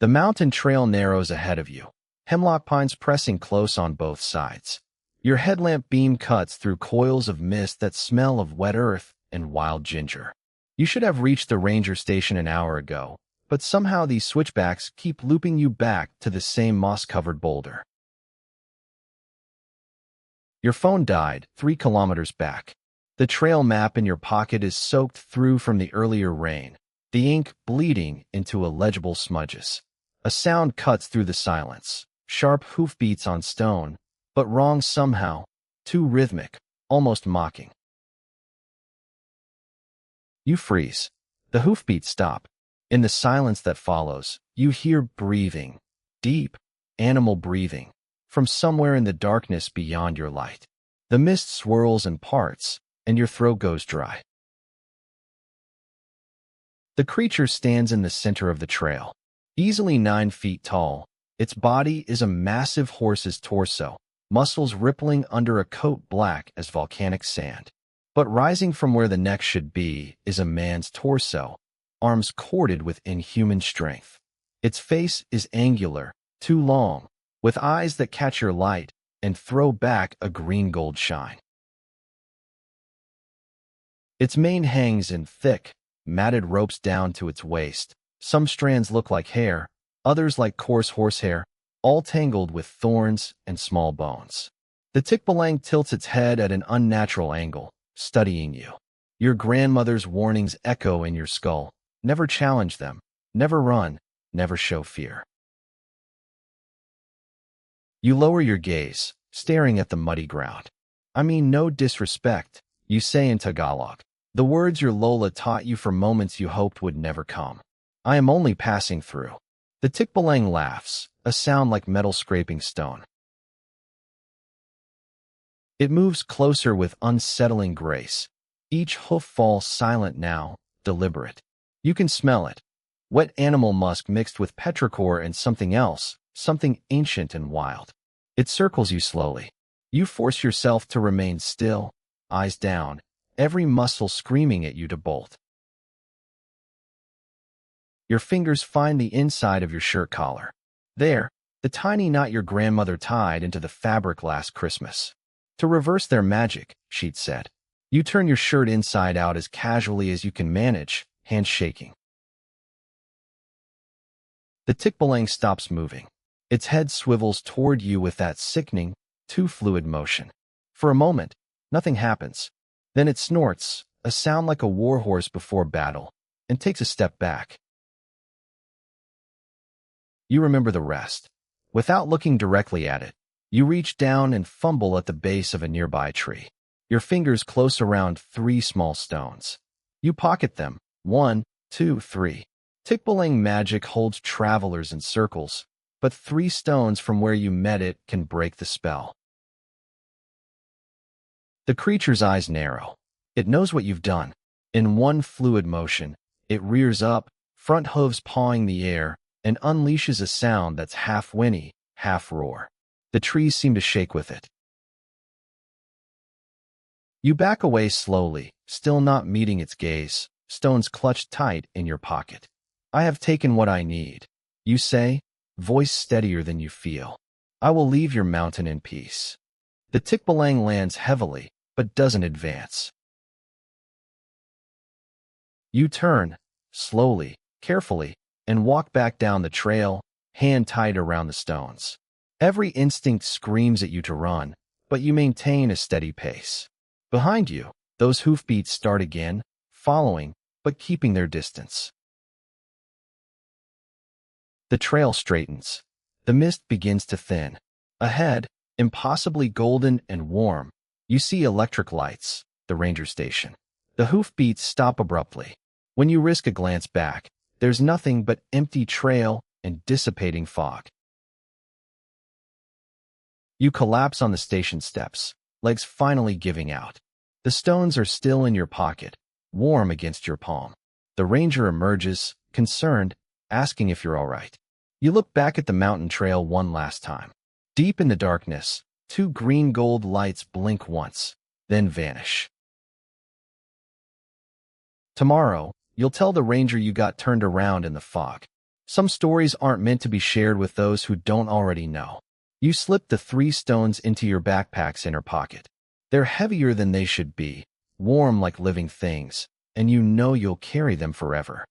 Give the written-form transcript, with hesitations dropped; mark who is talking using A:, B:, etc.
A: The mountain trail narrows ahead of you, hemlock pines pressing close on both sides. Your headlamp beam cuts through coils of mist that smell of wet earth and wild ginger. You should have reached the ranger station an hour ago, but somehow these switchbacks keep looping you back to the same moss-covered boulder. Your phone died 3 kilometers back. The trail map in your pocket is soaked through from the earlier rain, the ink bleeding into illegible smudges. A sound cuts through the silence, sharp hoofbeats on stone, but wrong somehow, too rhythmic, almost mocking. You freeze. The hoofbeats stop. In the silence that follows, you hear breathing, deep, animal breathing, from somewhere in the darkness beyond your light. The mist swirls and parts, and your throat goes dry. The creature stands in the center of the trail. Easily 9 feet tall, its body is a massive horse's torso, muscles rippling under a coat black as volcanic sand. But rising from where the neck should be is a man's torso, arms corded with inhuman strength. Its face is angular, too long, with eyes that catch your light and throw back a green-gold shine. Its mane hangs in thick, matted ropes down to its waist. Some strands look like hair, others like coarse horsehair, all tangled with thorns and small bones. The Tikbalang tilts its head at an unnatural angle, studying you. Your grandmother's warnings echo in your skull. Never challenge them, never run, never show fear. You lower your gaze, staring at the muddy ground. I mean no disrespect, you say in Tagalog. The words your Lola taught you for moments you hoped would never come. I am only passing through. The Tikbalang laughs, a sound like metal scraping stone. It moves closer with unsettling grace. Each hoof falls silent now, deliberate. You can smell it. Wet animal musk mixed with petrichor and something else, something ancient and wild. It circles you slowly. You force yourself to remain still, eyes down, every muscle screaming at you to bolt. Your fingers find the inside of your shirt collar. There, the tiny knot your grandmother tied into the fabric last Christmas. To reverse their magic, she'd said. You turn your shirt inside out as casually as you can manage, hands shaking. The Tikbalang stops moving. Its head swivels toward you with that sickening, too fluid motion. For a moment, nothing happens. Then it snorts, a sound like a warhorse before battle, and takes a step back. You remember the rest. Without looking directly at it, you reach down and fumble at the base of a nearby tree. Your fingers close around 3 small stones. You pocket them. 1, 2, 3. Tikbalang magic holds travelers in circles, but 3 stones from where you met it can break the spell. The creature's eyes narrow. It knows what you've done. In one fluid motion, it rears up, front hooves pawing the air, and unleashes a sound that's half whinny, half roar. The trees seem to shake with it. You back away slowly, still not meeting its gaze, stones clutched tight in your pocket. I have taken what I need, you say, voice steadier than you feel. I will leave your mountain in peace. The Tikbalang lands heavily, but doesn't advance. You turn, slowly, carefully, and walk back down the trail, hand tied around the stones. Every instinct screams at you to run, but you maintain a steady pace. Behind you, those hoofbeats start again, following, but keeping their distance. The trail straightens. The mist begins to thin. Ahead, impossibly golden and warm, you see electric lights, the ranger station. The hoofbeats stop abruptly. When you risk a glance back, there's nothing but empty trail and dissipating fog. You collapse on the station steps, legs finally giving out. The stones are still in your pocket, warm against your palm. The ranger emerges, concerned, asking if you're all right. You look back at the mountain trail one last time. Deep in the darkness, 2 green-gold lights blink once, then vanish. Tomorrow, you'll tell the ranger you got turned around in the fog. Some stories aren't meant to be shared with those who don't already know. You slip the 3 stones into your backpack's inner pocket. They're heavier than they should be, warm like living things, and you know you'll carry them forever.